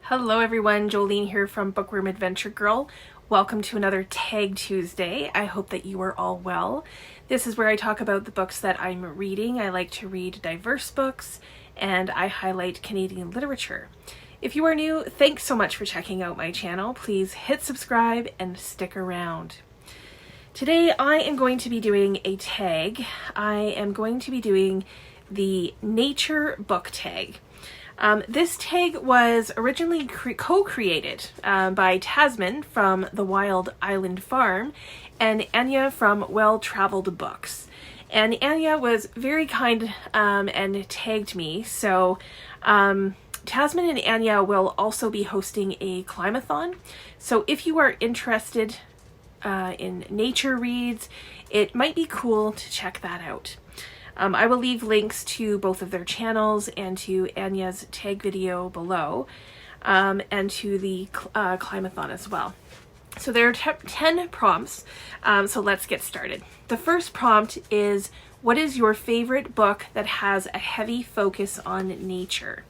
Hello everyone, Jolene here from Bookworm Adventure Girl. Welcome to another Tag Tuesday. I hope that you are all well. This is where I talk about the books that I'm reading. I like to read diverse books and I highlight Canadian literature. If you are new, thanks so much for checking out my channel. Please hit subscribe and stick around. Today I am going to be doing a tag. I am going to be doing the nature book tag. This tag was originally co-created by Tasmin from The Wild Island Farm and Anya from Well Traveled Books. And Anya was very kind and tagged me. So Tasmin and Anya will also be hosting a climathon. So if you are interested in nature reads, it might be cool to check that out. I will leave links to both of their channels and to Anya's tag video below, and to the climathon as well. So there are 10 prompts, so let's get started. The first prompt is, what is your favorite book that has a heavy focus on nature?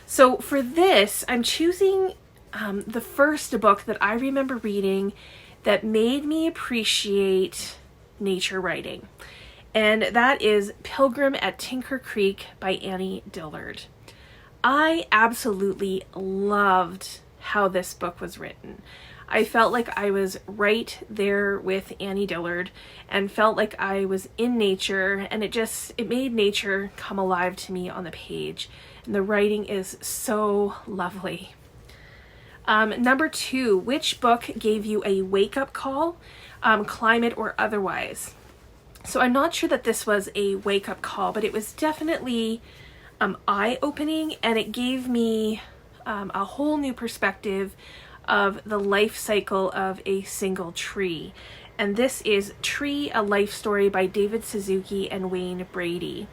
So for this, I'm choosing the first book that I remember reading that made me appreciate nature writing. And that is Pilgrim at Tinker Creek by Annie Dillard. I absolutely loved how this book was written. I felt like I was right there with Annie Dillard and felt like I was in nature, and it made nature come alive to me on the page. And the writing is so lovely. Number 2, which book gave you a wake-up call, climate or otherwise? So I'm not sure that this was a wake-up call, but it was definitely eye-opening, and it gave me a whole new perspective of the life cycle of a single tree. And this is Tree, A Life Story by David Suzuki and Wayne Brady.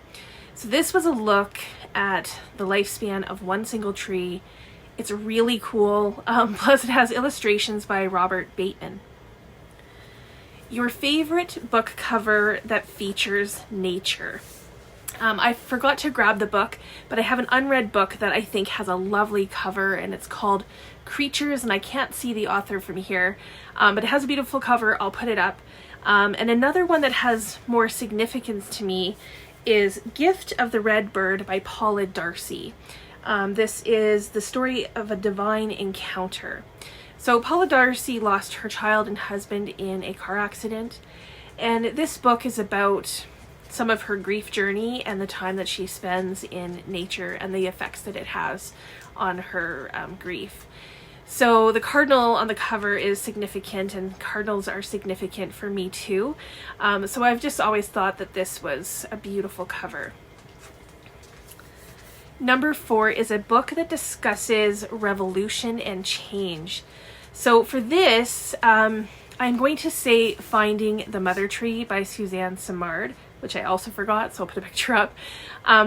So this was a look at the lifespan of one single tree. It's really cool, plus it has illustrations by Robert Bateman. Your favorite book cover that features nature. I forgot to grab the book, but I have an unread book that I think has a lovely cover, and it's called Creatures, and I can't see the author from here, but it has a beautiful cover. I'll put it up. And another one that has more significance to me is Gift of the Red Bird by Paula Darcy. This is the story of a divine encounter. So Paula Darcy lost her child and husband in a car accident, and this book is about some of her grief journey and the time that she spends in nature and the effects that it has on her grief. So the cardinal on the cover is significant, and cardinals are significant for me too. So I've just always thought that this was a beautiful cover. Number 4 is a book that discusses revolution and change. So for this, I'm going to say Finding the Mother Tree by Suzanne Simard, which I also forgot, so I'll put a picture up.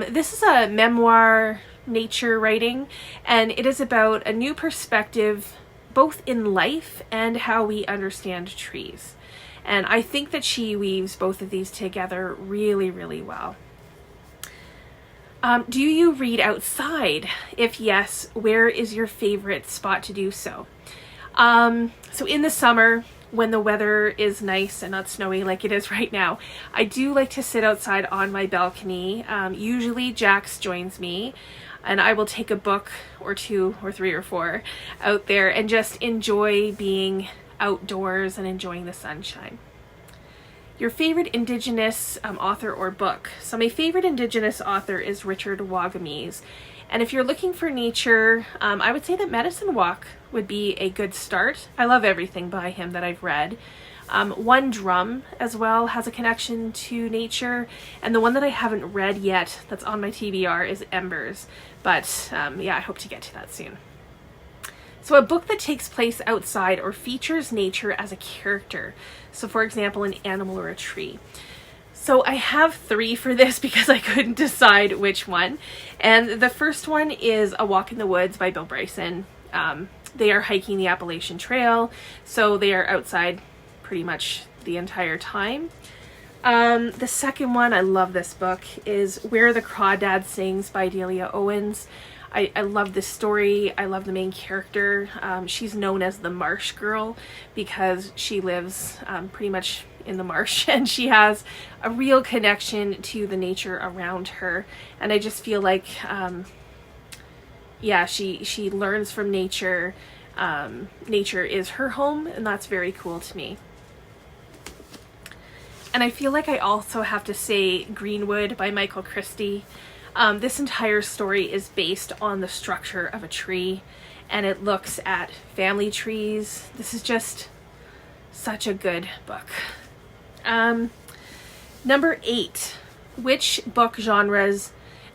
This is a memoir nature writing, and it is about a new perspective both in life and how we understand trees. And I think that she weaves both of these together really, really well. Do you read outside? If yes, where is your favorite spot to do so? So in the summer, when the weather is nice and not snowy like it is right now, I do like to sit outside on my balcony. Usually Jax joins me, and I will take a book or 2 or 3 or 4 out there and just enjoy being outdoors and enjoying the sunshine. Your favorite Indigenous author or book. So my favorite Indigenous author is Richard Wagamese. And if you're looking for nature, I would say that Medicine Walk would be a good start. I love everything by him that I've read. One Drum as well has a connection to nature, and the one that I haven't read yet that's on my TBR is Embers. But yeah, I hope to get to that soon. So a book that takes place outside or features nature as a character. So for example, an animal or a tree. So I have 3 for this because I couldn't decide which one. And the first one is A Walk in the Woods by Bill Bryson. They are hiking the Appalachian Trail, so they are outside pretty much the entire time. The second one, I love this book, is Where the Crawdad Sings by Delia Owens. I love this story. I love the main character. She's known as the Marsh Girl because she lives pretty much in the marsh, and she has a real connection to the nature around her. And I just feel like, yeah, she learns from nature. Nature is her home, and that's very cool to me. And I feel like I also have to say Greenwood by Michael Christie. This entire story is based on the structure of a tree, and it looks at family trees. This is just such a good book. Number 8, which book genres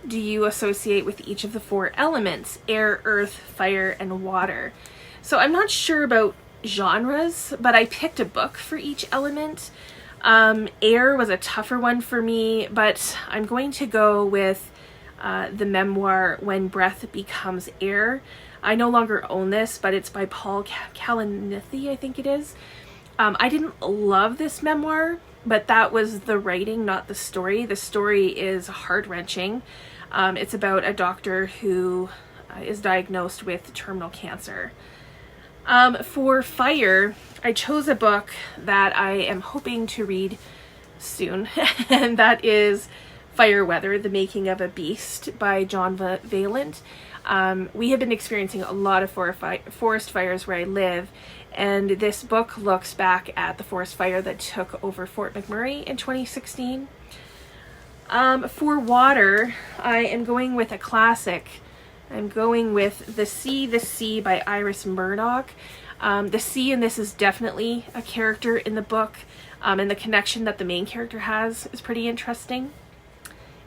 do you associate with each of the 4 elements? Air, earth, fire, and water. So I'm not sure about genres, but I picked a book for each element. Air was a tougher one for me, but I'm going to go with the memoir When Breath Becomes Air. I no longer own this, but it's by Paul Kalanithi, I think it is. I didn't love this memoir, but that was the writing, not the story. The story is heart-wrenching. It's about a doctor who is diagnosed with terminal cancer. For fire, I chose a book that I am hoping to read soon, and that is Fire Weather, The Making of a Beast by John Vaillant. We have been experiencing a lot of forest fires where I live, and this book looks back at the forest fire that took over Fort McMurray in 2016. For water, I am going with a classic. I'm going with The Sea by Iris Murdoch. The sea in this is definitely a character in the book, and the connection that the main character has is pretty interesting.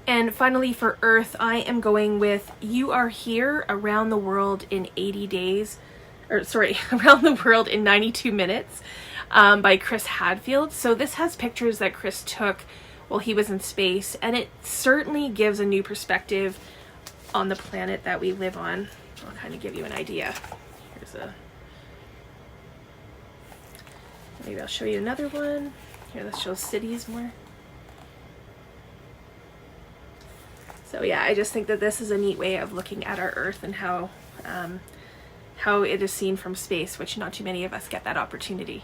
And finally, for earth, I am going with You Are Here, Around the World in 80 Days, Around the World in 92 Minutes, by Chris Hadfield. So this has pictures that Chris took while he was in space, and it certainly gives a new perspective on the planet that we live on. I'll kind of give you an idea. Maybe I'll show you another one. Here, let's show cities more. So yeah, I just think that this is a neat way of looking at our Earth and how it is seen from space, which not too many of us get that opportunity.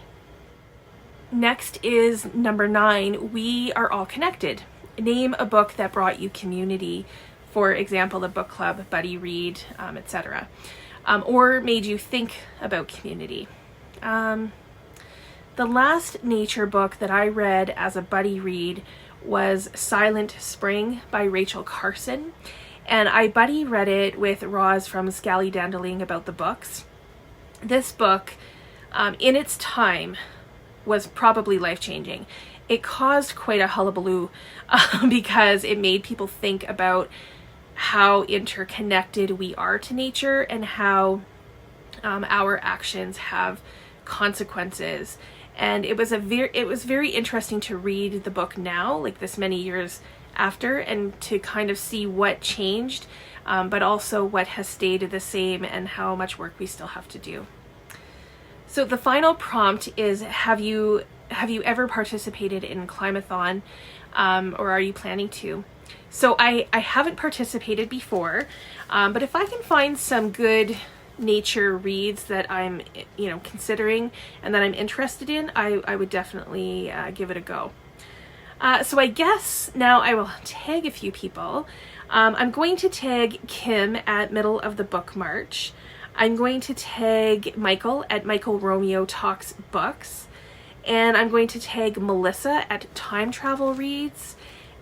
Next is number 9, We Are All Connected. Name a book that brought you community. For example, a book club, buddy read, etc. Or made you think about community. The last nature book that I read as a buddy read was Silent Spring by Rachel Carson. And I buddy read it with Roz from Scallydandling About the Books. This book, in its time, was probably life-changing. It caused quite a hullabaloo because it made people think about how interconnected we are to nature and how our actions have consequences. And it was very interesting to read the book now, like this many years after, and to kind of see what changed, but also what has stayed the same and how much work we still have to do. So the final prompt is, have you ever participated in Climathon, or are you planning to? So I haven't participated before, but if I can find some good nature reads that I'm considering and that I'm interested in, I would definitely give it a go. So I guess now I will tag a few people. I'm going to tag Kim at Middle of the Book March. I'm going to tag Michael at Michael Romeo Talks Books. And I'm going to tag Melissa at Time Travel Reads.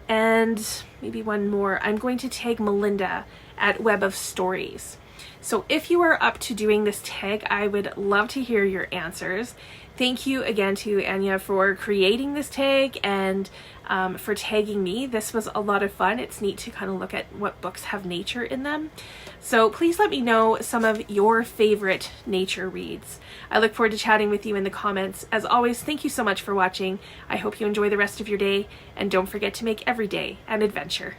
And maybe one more. I'm going to tag Melinda at Web of Stories. So if you are up to doing this tag, I would love to hear your answers. Thank you again to Anya for creating this tag and for tagging me. This was a lot of fun. It's neat to kind of look at what books have nature in them. So please let me know some of your favorite nature reads. I look forward to chatting with you in the comments. As always, thank you so much for watching. I hope you enjoy the rest of your day, and don't forget to make every day an adventure.